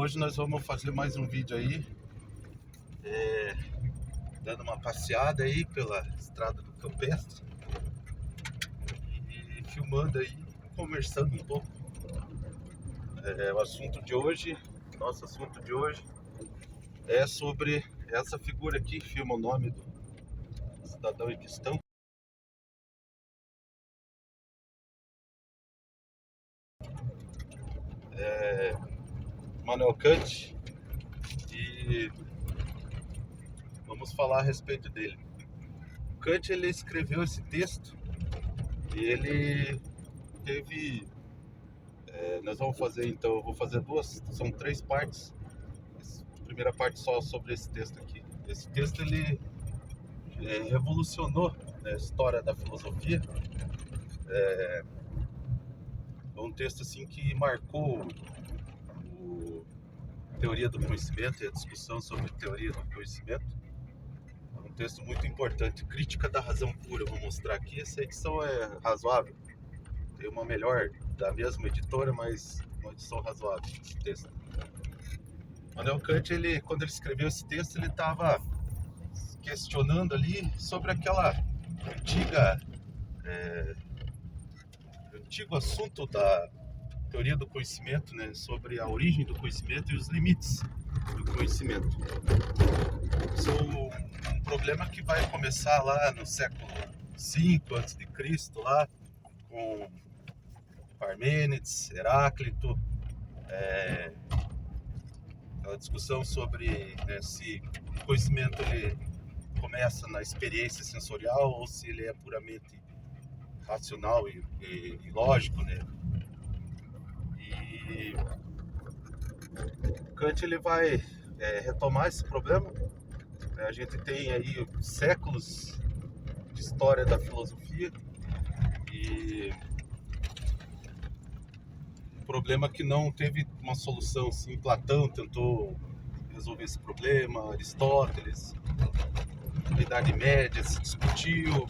Hoje nós vamos fazer mais um vídeo aí, dando uma passeada aí pela estrada do Campestre e filmando aí, conversando um pouco. O assunto de hoje, nosso assunto de hoje é sobre essa figura aqui, filma o nome do cidadão em questão. Immanuel Kant, e vamos falar a respeito dele. Kant, ele escreveu esse texto e ele teve... nós vamos fazer, então, eu vou fazer são 3 partes. A primeira parte só sobre esse texto aqui. Esse texto, ele revolucionou, né, a história da filosofia. É um texto assim que marcou a teoria do conhecimento e a discussão sobre teoria do conhecimento. É um texto muito importante. Crítica da razão pura, eu vou mostrar aqui. Essa edição é razoável. Tem uma melhor da mesma editora, mas uma edição razoável esse texto. Immanuel Kant, quando ele escreveu esse texto, ele estava questionando ali sobre aquela antigo assunto da teoria do conhecimento, né, sobre a origem do conhecimento e os limites do conhecimento. Isso é um problema que vai começar lá no século V a.C., lá com Parmênides, Heráclito, aquela discussão sobre, né, se o conhecimento ele começa na experiência sensorial ou se ele é puramente racional e lógico, né? E Kant, ele vai retomar esse problema. A gente tem aí séculos de história da filosofia e um problema que não teve uma solução assim. Platão tentou resolver esse problema, Aristóteles, na Idade Média se discutiu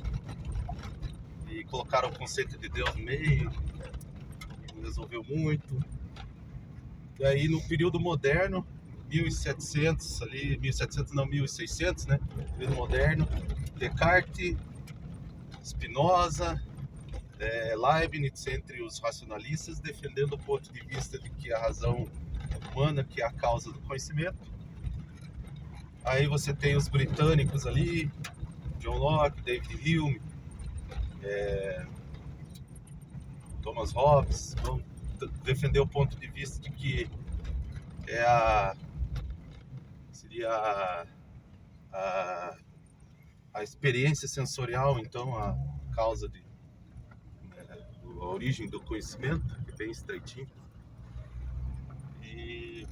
e colocaram o conceito de Deus no meio, não resolveu muito. E aí no período moderno, 1700 ali, 1700 não, 1600, né? Período moderno, Descartes, Spinoza, Leibniz, entre os racionalistas, defendendo o ponto de vista de que a razão humana que é a causa do conhecimento. Aí você tem os britânicos ali, John Locke, David Hume, Thomas Hobbes, vão defender o ponto de vista de que seria a experiência sensorial, então, a causa a origem do conhecimento, que é bem estreitinho. E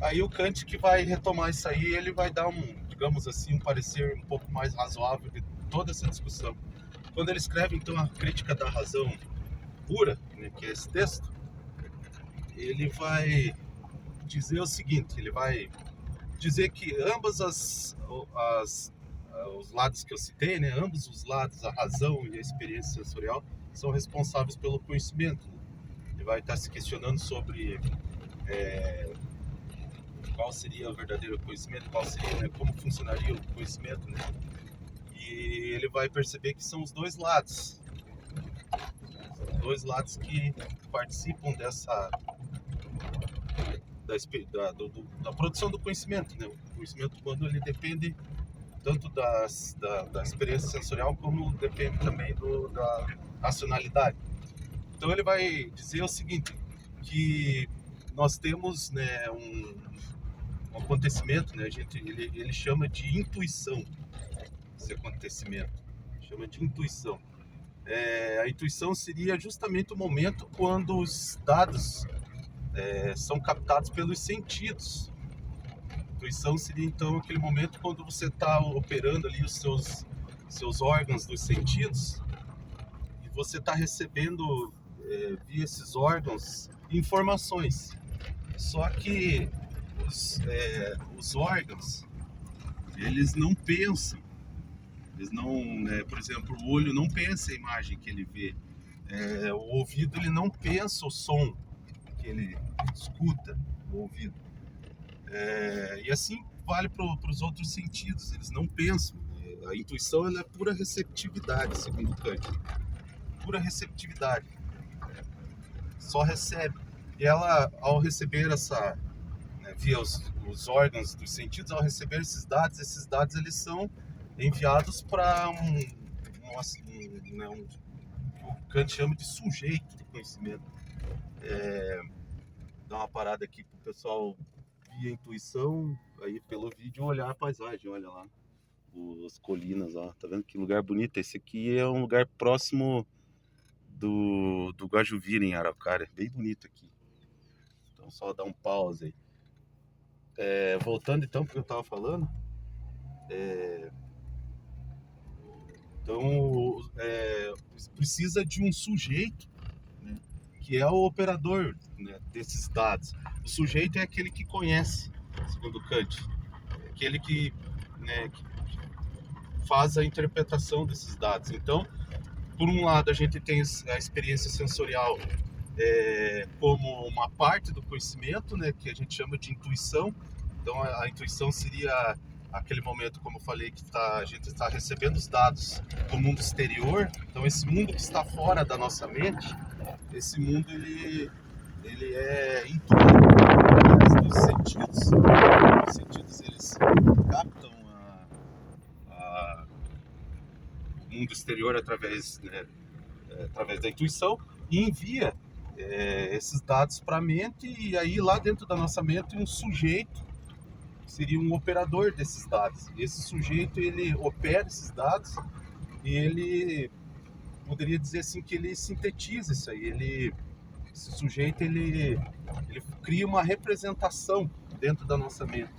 aí o Kant, que vai retomar isso aí, ele vai dar digamos assim, um parecer um pouco mais razoável de toda essa discussão. Quando ele escreve, então, a Crítica da Razão Pura, né, que é esse texto, ele vai dizer o seguinte, ele vai dizer que ambos os lados que eu citei, né, ambos os lados, a razão e a experiência sensorial, são responsáveis pelo conhecimento. Ele vai estar se questionando sobre qual seria o verdadeiro conhecimento, qual seria, né, como funcionaria o conhecimento, né? E ele vai perceber que são os dois lados que participam da produção do conhecimento, né? O conhecimento humano, ele depende tanto da experiência sensorial como depende também da racionalidade. Então ele vai dizer o seguinte, que nós temos, né, um acontecimento, né, ele chama de intuição esse acontecimento, chama de intuição. A intuição seria justamente o momento quando os dados são captados pelos sentidos. A intuição seria então aquele momento quando você está operando ali os seus órgãos dos sentidos e você está recebendo via esses órgãos informações. Só que os órgãos, eles não pensam. Eles não, por exemplo, o olho não pensa a imagem que ele vê. O ouvido, ele não pensa o som que ele escuta o ouvido. E assim vale para os outros sentidos, eles não pensam. A intuição ela é pura receptividade, segundo Kant. Pura receptividade. Só recebe. E ela, ao receber essa, né, via os órgãos dos sentidos, ao receber esses dados eles são enviados para né, que o Kant chama de sujeito do conhecimento. Dá uma parada aqui pro pessoal via intuição, aí pelo vídeo olhar a paisagem, olha lá, as colinas lá, tá vendo que lugar bonito? Esse aqui é um lugar próximo do Guajuvira, em Araucária, bem bonito aqui. Então só dar um pause aí. Voltando então pro que eu tava falando, então precisa de um sujeito, né, que é o operador, né, desses dados. O sujeito é aquele que conhece, segundo Kant, aquele que, né, que faz a interpretação desses dados. Então, por um lado, a gente tem a experiência sensorial como uma parte do conhecimento, né, que a gente chama de intuição. Então, a intuição seria aquele momento, como eu falei, que a gente está recebendo os dados do mundo exterior. Então, esse mundo que está fora da nossa mente, esse mundo ele é intuído dos sentidos. Os sentidos eles captam o mundo exterior através da intuição e envia esses dados para a mente, e aí lá dentro da nossa mente um sujeito seria um operador desses dados. Esse sujeito ele opera esses dados e ele poderia dizer assim que ele sintetiza isso aí. Esse sujeito ele cria uma representação dentro da nossa mente.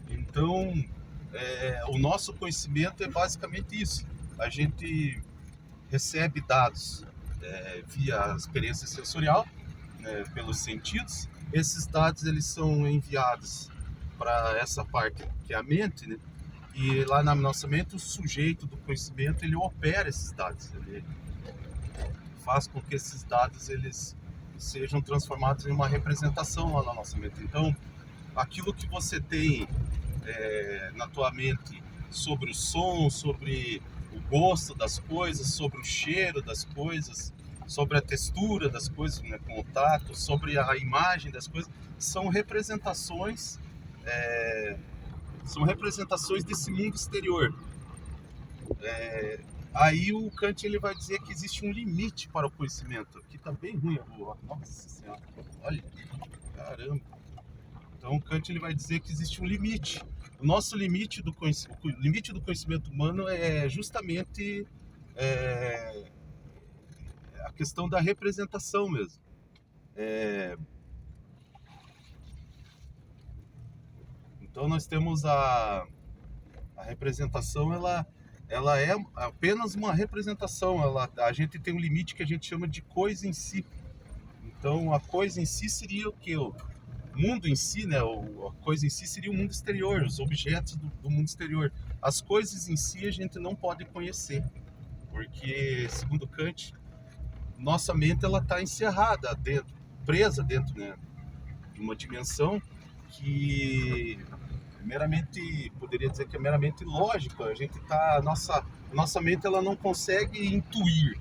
Então o nosso conhecimento é basicamente isso. A gente recebe dados via experiência sensorial, né, pelos sentidos. Esses dados eles são enviados para essa parte que é a mente, né? E lá na nossa mente o sujeito do conhecimento ele opera esses dados, ele faz com que esses dados eles sejam transformados em uma representação lá na nossa mente. Então, aquilo que você tem na tua mente sobre o som, sobre o gosto das coisas, sobre o cheiro das coisas, sobre a textura das coisas, né, com o tato, sobre a imagem das coisas, são representações desse mundo exterior. Aí o Kant ele vai dizer que existe um limite para o conhecimento. Aqui tá bem ruim a rua, nossa senhora, olha, caramba. Então Kant ele vai dizer que existe um limite. O nosso limite do conhecimento humano é justamente a questão da representação mesmo. Então nós temos a representação, ela é apenas uma representação. A gente tem um limite que a gente chama de coisa em si. Então a coisa em si seria o que? O mundo em si, né? A coisa em si seria o mundo exterior, os objetos do mundo exterior. As coisas em si a gente não pode conhecer, porque segundo Kant, nossa mente ela está encerrada dentro, presa dentro, né, de uma dimensão que meramente, poderia dizer que é meramente lógica. A gente tá, nossa mente ela não consegue intuir,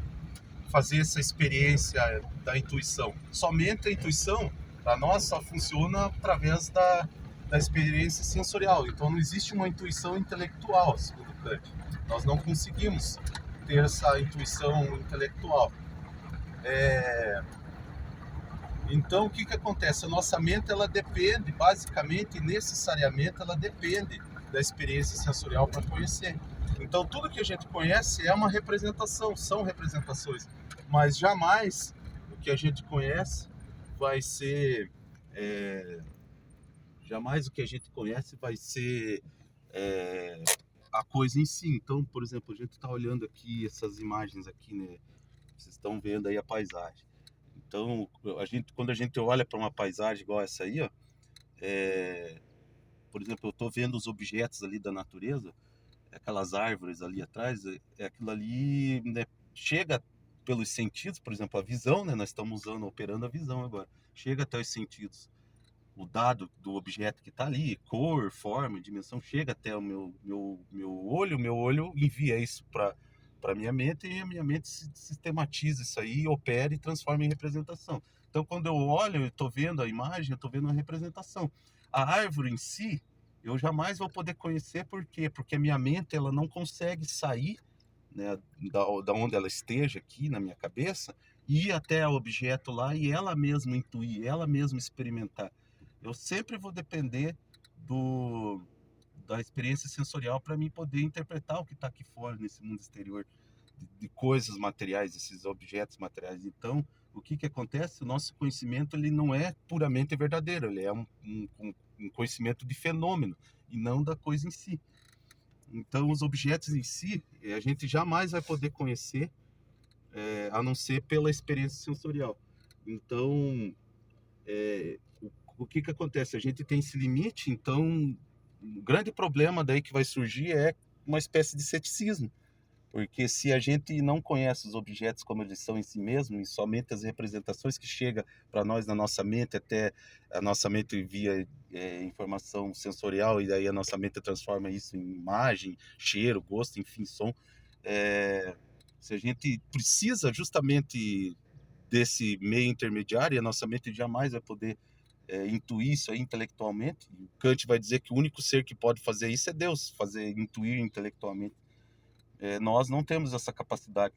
fazer essa experiência da intuição. Somente a intuição para nós só funciona através da experiência sensorial. Então não existe uma intuição intelectual, segundo Kant. Nós não conseguimos ter essa intuição intelectual. Então o que acontece? A nossa mente ela depende, basicamente, necessariamente, ela depende da experiência sensorial para conhecer. Então tudo que a gente conhece é uma representação, são representações, mas jamais o que a gente conhece vai ser jamais o que a gente conhece vai ser a coisa em si. Então, por exemplo, a gente está olhando aqui essas imagens aqui, né? Vocês estão vendo aí a paisagem. Então, quando a gente olha para uma paisagem igual essa aí, ó, por exemplo, eu estou vendo os objetos ali da natureza, aquelas árvores ali atrás, aquilo ali, né, chega pelos sentidos, por exemplo, a visão, né? Nós estamos operando a visão agora. chega até os sentidos. O dado do objeto que está ali, cor, forma, dimensão, chega até o meu olho envia isso para minha mente e a minha mente sistematiza isso aí, opera e transforma em representação. Então, quando eu olho, eu estou vendo a imagem, eu estou vendo a representação. A árvore em si, eu jamais vou poder conhecer, por quê? Porque a minha mente ela não consegue sair, né, da onde ela esteja aqui na minha cabeça, e ir até o objeto lá e ela mesma intuir, ela mesma experimentar. Eu sempre vou depender do, da experiência sensorial para mim poder interpretar o que está aqui fora, nesse mundo exterior, de coisas materiais, esses objetos materiais. Então, o que, que acontece? O nosso conhecimento ele não é puramente verdadeiro, ele é um conhecimento de fenômeno e não da coisa em si. Então, os objetos em si, a gente jamais vai poder conhecer, a não ser pela experiência sensorial. Então, o que que acontece? A gente tem esse limite, então, um grande problema daí que vai surgir é uma espécie de ceticismo. Porque se a gente não conhece os objetos como eles são em si mesmos, e somente as representações que chegam para nós na nossa mente, até a nossa mente via informação sensorial, e daí a nossa mente transforma isso em imagem, cheiro, gosto, enfim, som. Se a gente precisa justamente desse meio intermediário, a nossa mente jamais vai poder intuir isso aí intelectualmente. E o Kant vai dizer que o único ser que pode fazer isso é Deus, fazer intuir intelectualmente. Nós não temos essa capacidade.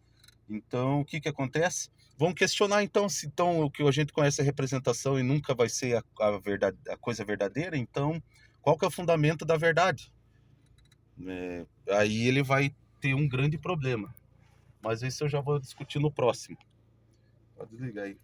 Então, o que que acontece? Vamos questionar então se então o que a gente conhece é representação e nunca vai ser a verdade, a coisa verdadeira. Então, qual que é o fundamento da verdade? Aí ele vai ter um grande problema. Mas isso eu já vou discutir no próximo. Pode desligar aí.